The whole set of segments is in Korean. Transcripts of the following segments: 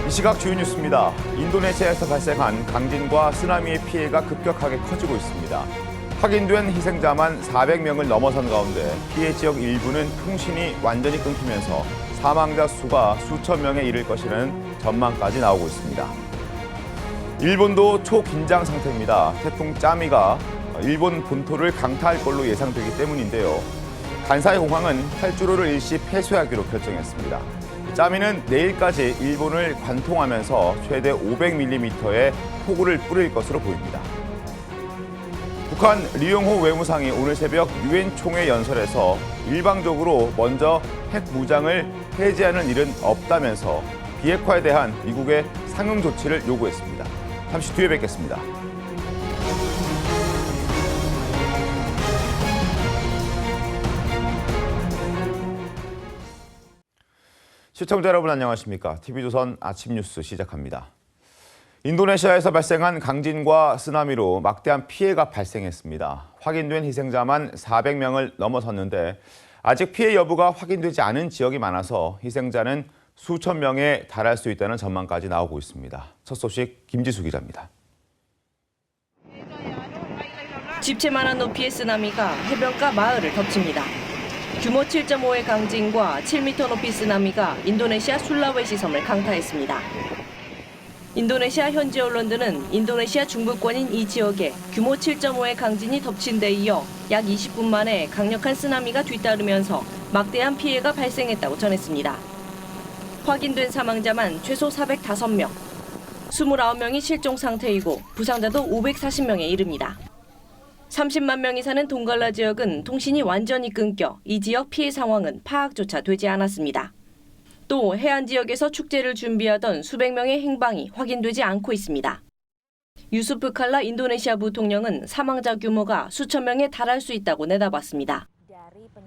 이 시각 주요 뉴스입니다. 인도네시아에서 발생한 강진과 쓰나미의 피해가 급격하게 커지고 있습니다. 확인된 희생자만 400명을 넘어선 가운데 피해 지역 일부는 통신이 완전히 끊기면서 사망자 수가 수천 명에 이를 것이라는 전망까지 나오고 있습니다. 일본도 초긴장 상태입니다. 태풍 짜미가 일본 본토를 강타할 걸로 예상되기 때문인데요. 간사이 공항은 활주로를 일시 폐쇄하기로 결정했습니다. 짜미는 내일까지 일본을 관통하면서 최대 500mm의 폭우를 뿌릴 것으로 보입니다. 북한 리용호 외무상이 오늘 새벽 유엔 총회 연설에서 일방적으로 먼저 핵 무장을 해제하는 일은 없다면서 비핵화에 대한 미국의 상응 조치를 요구했습니다. 잠시 뒤에 뵙겠습니다. 시청자 여러분 안녕하십니까? TV조선 아침 뉴스 시작합니다. 인도네시아에서 발생한 강진과 쓰나미로 막대한 피해가 발생했습니다. 확인된 희생자만 400명을 넘어섰는데 아직 피해 여부가 확인되지 않은 지역이 많아서 희생자는 수천 명에 달할 수 있다는 전망까지 나오고 있습니다. 첫 소식 김지수 기자입니다. 집채만한 높이의 쓰나미가 해변가 마을을 덮칩니다. 규모 7.5의 강진과 7m 높이 쓰나미가 인도네시아 술라웨시 섬을 강타했습니다. 인도네시아 현지 언론들은 인도네시아 중부권인 이 지역에 규모 7.5의 강진이 덮친 데 이어 약 20분 만에 강력한 쓰나미가 뒤따르면서 막대한 피해가 발생했다고 전했습니다. 확인된 사망자만 최소 405명, 29명이 실종 상태이고 부상자도 540명에 이릅니다. 30만 명이 사는 동갈라 지역은 통신이 완전히 끊겨 이 지역 피해 상황은 파악조차 되지 않았습니다. 또 해안 지역에서 축제를 준비하던 수백 명의 행방이 확인되지 않고 있습니다. 유수프 칼라 인도네시아 부통령은 사망자 규모가 수천 명에 달할 수 있다고 내다봤습니다.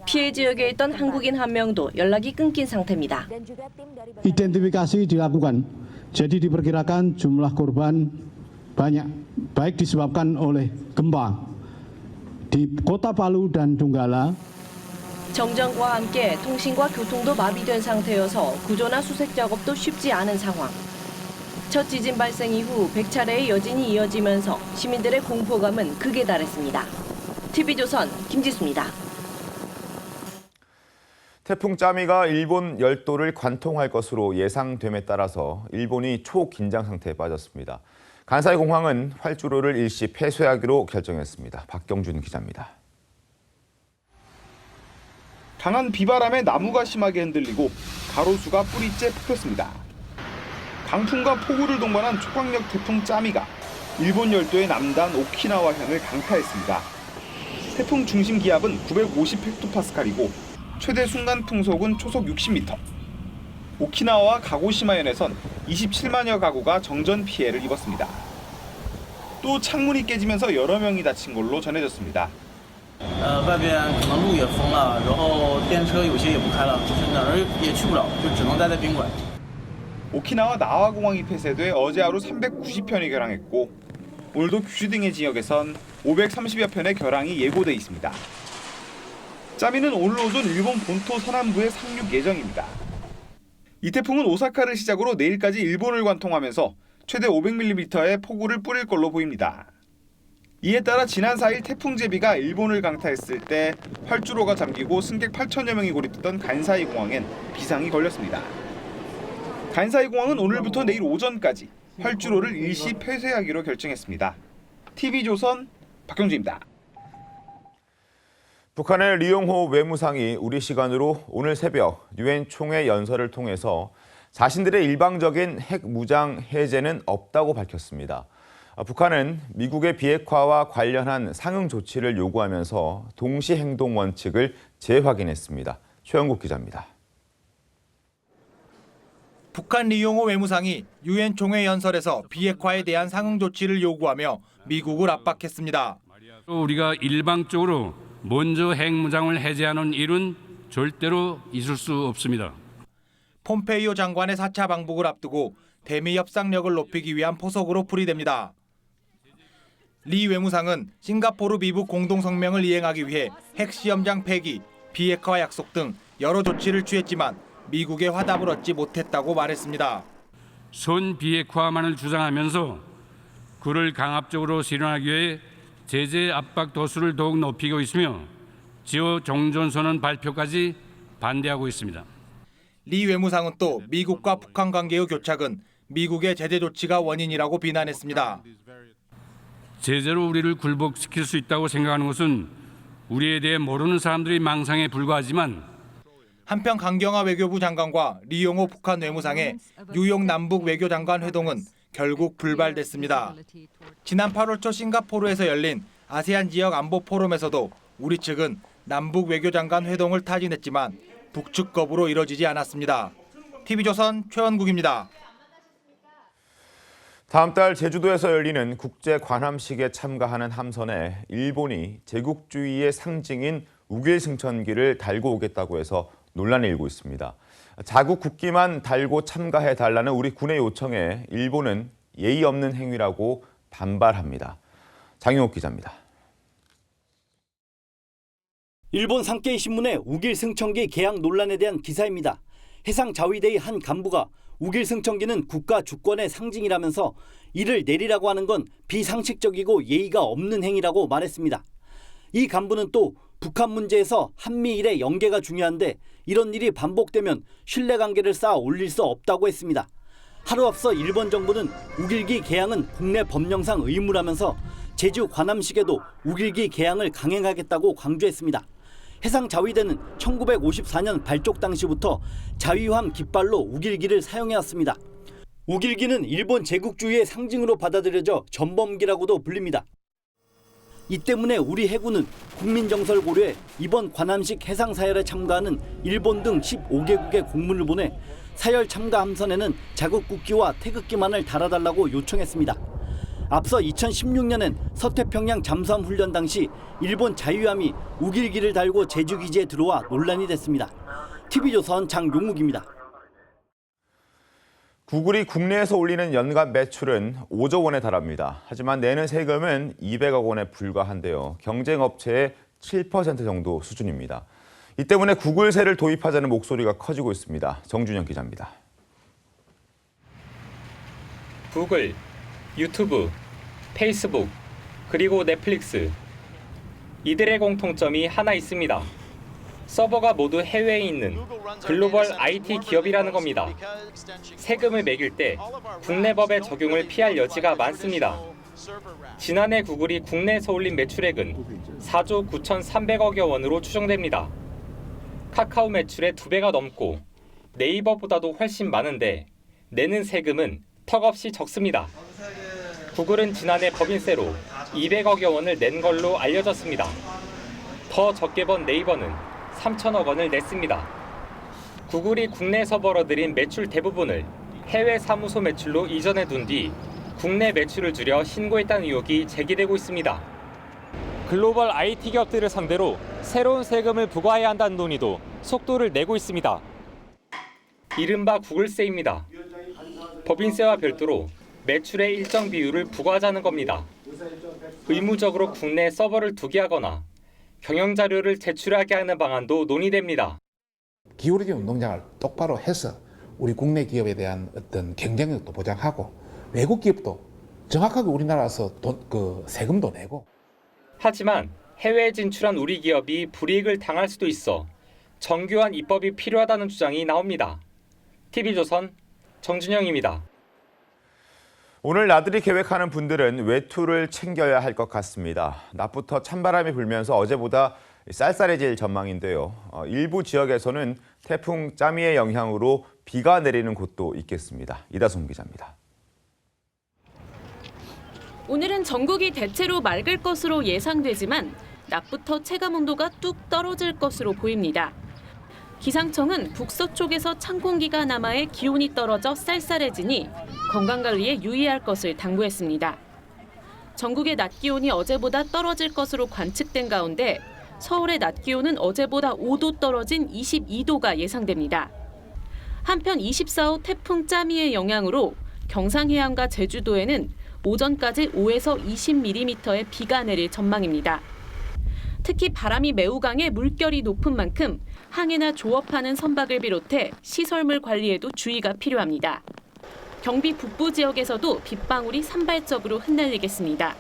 피해 지역에 있던 한국인 한 명도 연락이 끊긴 상태입니다. Identifikasi dilakukan, jadi diperkirakan jumlah korban banyak, baik disebabkan oleh gempa di Kota Palu dan Donggala. 정전과 함께 통신과 교통도 마비된 상태여서 구조나 수색 작업도 쉽지 않은 상황. 첫 지진 발생 이후 100차례의 여진이 이어지면서 시민들의 공포감은 극에 달했습니다. TV조선 김지수입니다. 태풍 짜미가 일본 열도를 관통할 것으로 예상됨에 따라서 일본이 초긴장 상태에 빠졌습니다. 간사이 공항은 활주로를 일시 폐쇄하기로 결정했습니다. 박경준 기자입니다. 강한 비바람에 나무가 심하게 흔들리고 가로수가 뿌리째 뽑혔습니다. 강풍과 폭우를 동반한 초강력 태풍 짜미가 일본 열도의 남단 오키나와현을 강타했습니다. 태풍 중심 기압은 950헥토파스칼이고 최대 순간 풍속은 초속 60m. 오키나와와 가고시마현에선 27만여 가구가 정전 피해를 입었습니다. 또 창문이 깨지면서 여러 명이 다친 걸로 전해졌습니다. 外边可能路也封了，然后电车有些也不开了，就是哪儿也去不了，就只能待在宾馆。 오키나와 나와 공항이 폐쇄돼 어제 하루 390편이 결항했고 오늘도 규슈 등의 지역에선 530여 편의 결항이 예고돼 있습니다. 짜미는 오늘 오전 일본 본토 서남부에 상륙 예정입니다. 이 태풍은 오사카를 시작으로 내일까지 일본을 관통하면서 최대 500mm의 폭우를 뿌릴 걸로 보입니다. 이에 따라 지난 4일 태풍 제비가 일본을 강타했을 때 활주로가 잠기고 승객 8천여 명이 고립됐던 간사이 공항엔 비상이 걸렸습니다. 간사이 공항은 오늘부터 내일 오전까지 활주로를 일시 폐쇄하기로 결정했습니다. TV조선 박경주입니다. 북한의 리용호 외무상이 우리 시간으로 오늘 새벽 유엔 총회 연설을 통해서 자신들의 일방적인 핵 무장 해제는 없다고 밝혔습니다. 북한은 미국의 비핵화와 관련한 상응 조치를 요구하면서 동시 행동 원칙을 재확인했습니다. 최영국 기자입니다. 북한 리용호 외무상이 유엔 총회 연설에서 비핵화에 대한 상응 조치를 요구하며 미국을 압박했습니다. 우리가 일방적으로 먼저 핵무장을 해제하는 일은 절대로 있을 수 없습니다. 폼페이오 장관의 4차 방북을 앞두고 대미 협상력을 높이기 위한 포석으로 풀이됩니다. 리 외무상은 싱가포르 미북 공동성명을 이행하기 위해 핵시험장 폐기, 비핵화 약속 등 여러 조치를 취했지만 미국의 화답을 얻지 못했다고 말했습니다. 손비핵화만을 주장하면서 그를 강압적으로 실현하기 위해 제재 압박 도수를 더욱 높이고 있으며 지호 종전선언 발표까지 반대하고 있습니다. 리 외무상은 또 미국과 북한 관계의 교착은 미국의 제재 조치가 원인이라고 비난했습니다. 제재로 우리를 굴복시킬 수 있다고 생각하는 것은 우리에 대해 모르는 사람들의 망상에 불과하지만 한편 강경화 외교부 장관과 리용호 북한 외무상의 뉴욕 남북 외교장관 회동은 결국 불발됐습니다. 지난 8월 초 싱가포르에서 열린 아세안 지역 안보 포럼에서도 우리 측은 남북 외교장관 회동을 타진했지만 북측 거부로 이뤄지지 않았습니다. TV조선 최원국입니다. 다음 달 제주도에서 열리는 국제 관함식에 참가하는 함선에 일본이 제국주의의 상징인 우길승천기를 달고 오겠다고 해서 논란이 일고 있습니다. 자국 국기만 달고 참가해달라는 우리 군의 요청에 일본은 예의 없는 행위라고 반발합니다. 장용욱 기자입니다. 일본 산케이 신문의 우길승천기 개항 논란에 대한 기사입니다. 해상자위대의 한 간부가 우길승천기는 국가 주권의 상징이라면서 이를 내리라고 하는 건 비상식적이고 예의가 없는 행위라고 말했습니다. 이 간부는 또 북한 문제에서 한미일의 연계가 중요한데 이런 일이 반복되면 신뢰관계를 쌓아 올릴 수 없다고 했습니다. 하루 앞서 일본 정부는 우길기 개항은 국내 법령상 의무라면서 제주 관함식에도 우길기 개항을 강행하겠다고 강조했습니다. 해상자위대는 1954년 발족 당시부터 자위함 깃발로 우길기를 사용해왔습니다. 우길기는 일본 제국주의의 상징으로 받아들여져 전범기라고도 불립니다. 이 때문에 우리 해군은 국민정서를 고려해 이번 관함식 해상사열에 참가하는 일본 등 15개국에 공문을 보내 사열 참가 함선에는 자국 국기와 태극기만을 달아달라고 요청했습니다. 앞서 2016년엔 서태평양 잠수함 훈련 당시 일본 자유함이 우길기를 달고 제주기지에 들어와 논란이 됐습니다. TV조선 장용욱입니다. 구글이 국내에서 올리는 연간 매출은 5조 원에 달합니다. 하지만 내는 세금은 200억 원에 불과한데요. 경쟁업체의 7% 정도 수준입니다. 이 때문에 구글세를 도입하자는 목소리가 커지고 있습니다. 정준영 기자입니다. 구글, 유튜브, 페이스북, 그리고 넷플릭스. 이들의 공통점이 하나 있습니다. 서버가 모두 해외에 있는 글로벌 IT 기업이라는 겁니다. 세금을 매길 때 국내 법의 적용을 피할 여지가 많습니다. 지난해 구글이 국내에서 올린 매출액은 4조 9,300억여 원으로 추정됩니다. 카카오 매출의 2배가 넘고 네이버보다도 훨씬 많은데 내는 세금은 턱없이 적습니다. 구글은 지난해 법인세로 200억여 원을 낸 걸로 알려졌습니다. 더 적게 번 네이버는 3천억 원을 냈습니다. 구글이 국내에서 벌어들인 매출 대부분을 해외 사무소 매출로 이전해 둔 뒤 국내 매출을 줄여 신고했다는 의혹이 제기되고 있습니다. 글로벌 IT 기업들을 상대로 새로운 세금을 부과해야 한다는 논의도 속도를 내고 있습니다. 이른바 구글세입니다. 법인세와 별도로 매출의 일정 비율을 부과하자는 겁니다. 의무적으로 국내에 서버를 두게 하거나 경영 자료를 제출하게 하는 방안도 논의됩니다. 기울어진 운동장을 똑바로 해서 우리 국내 기업에 대한 어떤 경쟁력도 보장하고 외국 기업도 정확하게 우리나라에서 세금도 내고. 하지만 해외에 진출한 우리 기업이 불이익을 당할 수도 있어 정교한 입법이 필요하다는 주장이 나옵니다. TV조선 정준영입니다. 오늘 나들이 계획하는 분들은 외투를 챙겨야 할 것 같습니다. 낮부터 찬바람이 불면서 어제보다 쌀쌀해질 전망인데요. 일부 지역에서는 태풍 짜미의 영향으로 비가 내리는 곳도 있겠습니다. 이다솜 기자입니다. 오늘은 전국이 대체로 맑을 것으로 예상되지만 낮부터 체감 온도가 뚝 떨어질 것으로 보입니다. 기상청은 북서쪽에서 찬 공기가 남하해 기온이 떨어져 쌀쌀해지니 건강관리에 유의할 것을 당부했습니다. 전국의 낮 기온이 어제보다 떨어질 것으로 관측된 가운데 서울의 낮 기온은 어제보다 5도 떨어진 22도가 예상됩니다. 한편 24호 태풍 짜미의 영향으로 경상 해안과 제주도에는 오전까지 5에서 20mm의 비가 내릴 전망입니다. 특히 바람이 매우 강해 물결이 높은 만큼 항해나 조업하는 선박을 비롯해 시설물 관리에도 주의가 필요합니다. 경비 북부 지역에서도 빗방울이 산발적으로 흩날리겠습니다.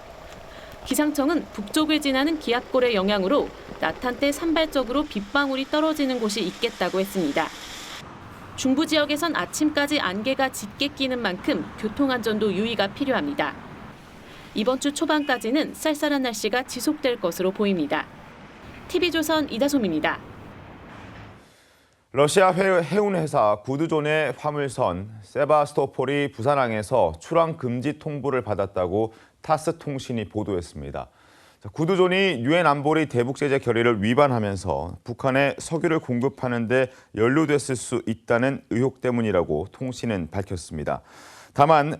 기상청은 북쪽을 지나는 기압골의 영향으로 낮 한때 산발적으로 빗방울이 떨어지는 곳이 있겠다고 했습니다. 중부 지역에선 아침까지 안개가 짙게 끼는 만큼 교통안전도 유의가 필요합니다. 이번 주 초반까지는 쌀쌀한 날씨가 지속될 것으로 보입니다. TV조선 이다솜입니다. 러시아 해운회사 구드존의 화물선 세바스토폴이 부산항에서 출항 금지 통보를 받았다고 타스 통신이 보도했습니다. 구드존이 유엔 안보리 대북 제재 결의를 위반하면서 북한에 석유를 공급하는 데 연루됐을 수 있다는 의혹 때문이라고 통신은 밝혔습니다. 다만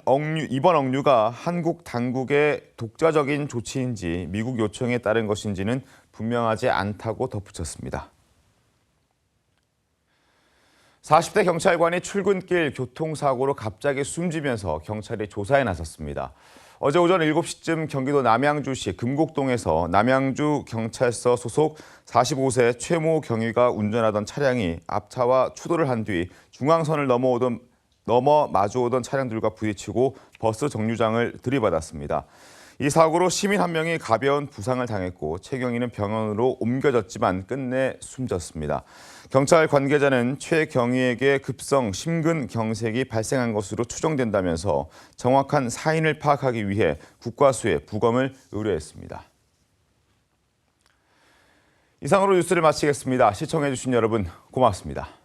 이번 억류가 한국 당국의 독자적인 조치인지 미국 요청에 따른 것인지는 분명하지 않다고 덧붙였습니다. 40대 경찰관이 출근길 교통사고로 갑자기 숨지면서 경찰이 조사에 나섰습니다. 어제 오전 7시쯤 경기도 남양주시 금곡동에서 남양주 경찰서 소속 45세 최모 경위가 운전하던 차량이 앞차와 추돌을 한 뒤 중앙선을 넘어 마주오던 차량들과 부딪히고 버스 정류장을 들이받았습니다. 이 사고로 시민 한 명이 가벼운 부상을 당했고 최 경위는 병원으로 옮겨졌지만 끝내 숨졌습니다. 경찰 관계자는 최 경위에게 급성 심근경색이 발생한 것으로 추정된다면서 정확한 사인을 파악하기 위해 국과수에 부검을 의뢰했습니다. 이상으로 뉴스를 마치겠습니다. 시청해주신 여러분 고맙습니다.